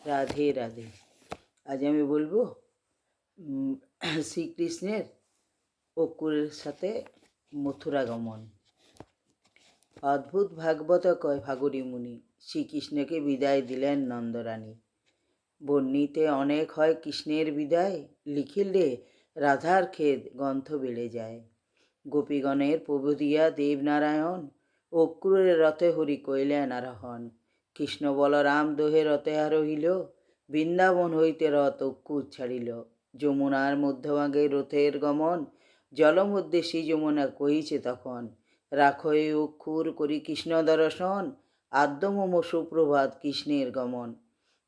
রাধে রাধে। আজ আমি বলবো শ্রীকৃষ্ণের অক্রূরের সাথে মথুরা গমন। অদ্ভুত ভাগবত কয় ভাগরী মুনি, শ্রীকৃষ্ণকে বিদায় দিলেন নন্দরানী। বর্ণিতে অনেক হয় কৃষ্ণের বিদায়, লিখিলে রাধার খেদ গ্রন্থ বেড়ে যায়। গোপীগণের প্রভু দিয়া দেবনারায়ণ, অক্রূরের রথে হরি কইলেন আরোহণ। কৃষ্ণ বলরাম দোহে রথে আরোহিল, বৃন্দাবন হইতে রথ অক্রূর ছাড়িল। যমুনার মধ্যভাগে রথের গমন, জলমধ্যে শ্রী যমুনা কহিছে তখন। রাখো এ অক্রূর করি কৃষ্ণ দর্শন, আদ্য মম সুপ্রভাত কৃষ্ণের গমন।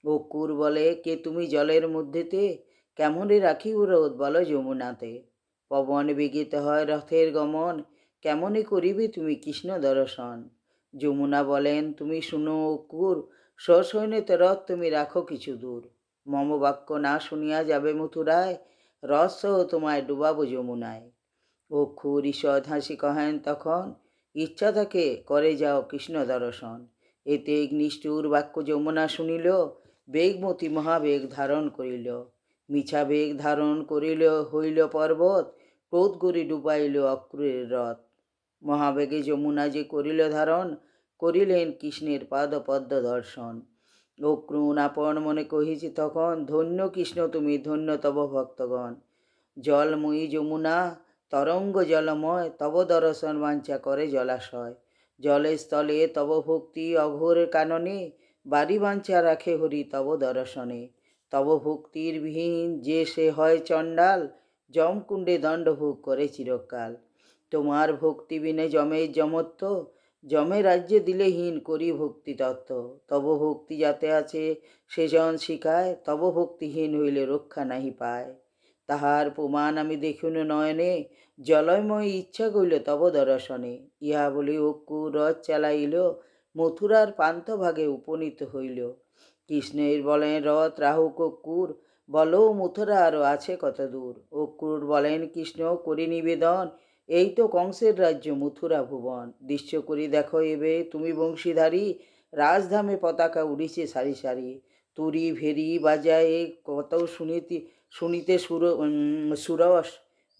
অক্রূর বলে, কে তুমি জলের মধ্যেতে, কেমনে রাখিব রথ বলো যমুনাতে। পবন বেগিতে হয় রথের গমন, কেমনে করিবে তুমি কৃষ্ণ দর্শন। যমুনা বলেন, তুমি শুনো অক্রূর, সসৈন্যতে রথ তুমি রাখো কিছু দূর। মম বাক্য না শুনিয়া যাবে মথুরায়, রথ সহ তোমায় ডুবাবো যমুনায়। অক্রূর ঈষৎ হাসি কহেন তখন, ইচ্ছা থাকে করে যাও কৃষ্ণ দর্শন। এতে নিষ্ঠুর বাক্য যমুনা শুনিল, বেগমতি মহাবেগ ধারণ করিল। মিছা বেগ ধারণ করিল হইল পর্বত, ক্রোধ করি ডুবাইল অক্রূরের রথ। মহাবেগে যমুনা যে করিল ধারণ, করিলেন কৃষ্ণের পাদপদ্ম দর্শন। অক্রূর আপন মনে কহিছে তখন, ধন্য কৃষ্ণ তুমি, ধন্য তব ভক্তগণ। জলময়ী যমুনা তরঙ্গ জলময়, তব দর্শন বাঞ্ছা করে জলাশয়। জলে স্থলে তব ভক্তি অঘোর কাননে, বাড়ি বাঞ্ছা রাখে হরি তব দর্শনে। তব ভক্তির বিহীন যে সে হয় চণ্ডাল, যমকুণ্ডে দণ্ডভোগ করে চিরকাল। তোমার ভক্তি বিনে যমের যমত্ব, যমে রাজ্যে দিলেহীন করি ভক্তি তত্ত্ব। তব ভক্তি যাতে আছে সেজন শিখায়, তব ভক্তিহীন হইলে রক্ষা নাহি পায়। তাহার প্রমাণ আমি দেখুন নয়নে, জলময় ইচ্ছা করিল তব দর্শনে। ইহা বলি অক্রূর রথ চালাইল, মথুরার প্রান্তভাগে উপনীত হইল। কৃষ্ণের বলেন রথ রাহুক অক্রূর, বলো মথুরা আরো আছে কত দূর। অক্রূর বলেন, কৃষ্ণ করি নিবেদন, এই তো কংসের রাজ্য মথুরা ভুবন। দৃশ্য করি দেখো এবে তুমি বংশীধারী, রাজধামে পতাকা উড়িছে সারি সারি। তুরি ভেরি বাজায় কত শুনিতে সুরস,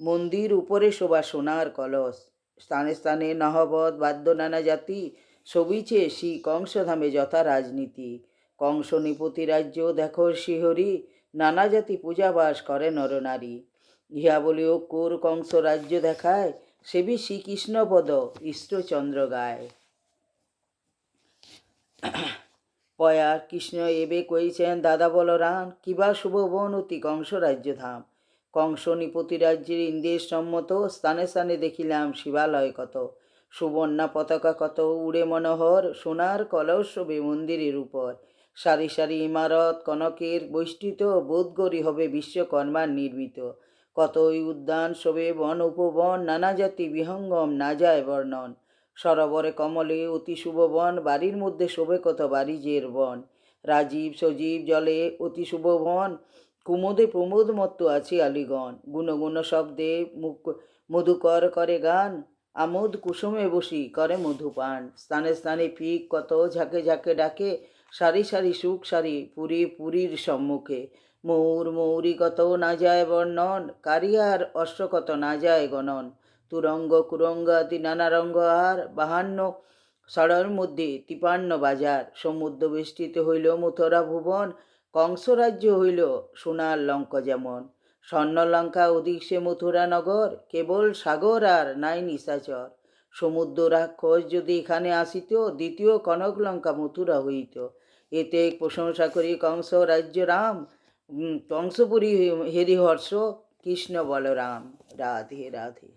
মন্দির উপরে শোভা সোনার কলস। স্থানে স্থানে নহবত বাদ্য নানা জাতি, সবিছে শ্রী কংসধামে যথা রাজনীতি। কংস নিপতি রাজ্য দেখো শিহরি, নানা জাতি পূজাবাস করে নরনারী। ইহা বলি অক্রূর কংস রাজ্য দেখায়, সেবি শ্রীকৃষ্ণ পদ ঈশ্বরচন্দ্র গায়। পয়ার কৃষ্ণ এবে কইছেন দাদা বলরাম, কিবা শুভবন অতি কংস রাজ্য ধাম। কংস নিপতি রাজ্যের ইন্দ্রের সম্মত, স্থানে স্থানে দেখিলাম শিবালয় কত। সুবর্ণা পতাকা কত উড়ে মনোহর, সোনার কলস শোভে মন্দিরের উপর। সারি সারি ইমারত কনকের বৈষ্ঠিত, বোধগরি হবে বিশ্বকর্মার নির্মিত। কতই উদ্যান শোভে বন উপবন, নানা জাতি বিহঙ্গম না যায় বর্ণন। সরোবরে কমলে অতি শুভ বন, বাড়ির মধ্যে শোভে কত বারিজের বন। রাজীব সজীব জলে অতি শুভ বন, কুমোদে প্রমোদ মত্ত আছে আলিগণ। গুণ গুণ শব্দে মধুকর করে গান, আমোদ কুসুমে বসি করে মধুপান। স্থানে স্থানে পিক কত ঝাঁকে ঝাঁকে ডাকে, সারি সারি সুখ সারি পুরীর সম্মুখে। ময়ূর ময়ূরী কত না যায় বর্ণন, কারিয়ার অশ্ব কত না যায় গণন। তুরঙ্গ কুরঙ্গ আদি নানা রঙ্গ আর, বাহান্ন ষড়ের মধ্যে 53 বাজার। সমুদ্র বেষ্টিত হইল মথুরা ভুবন, কংস রাজ্য হইল সোনার লঙ্ক যেমন। স্বর্ণলঙ্কা অধিক সে মথুরা নগর, কেবল সাগর আর নাই নিশাচর। সমুদ্র রাক্ষস যদি এখানে আসিত, দ্বিতীয় কনক লঙ্কা মথুরা হইত। এতে প্রশংসা করি কংস রাজ্য রাম, কংসপুরী হেরি হর্ষ কৃষ্ণ বলরাম। রাধে রাধে।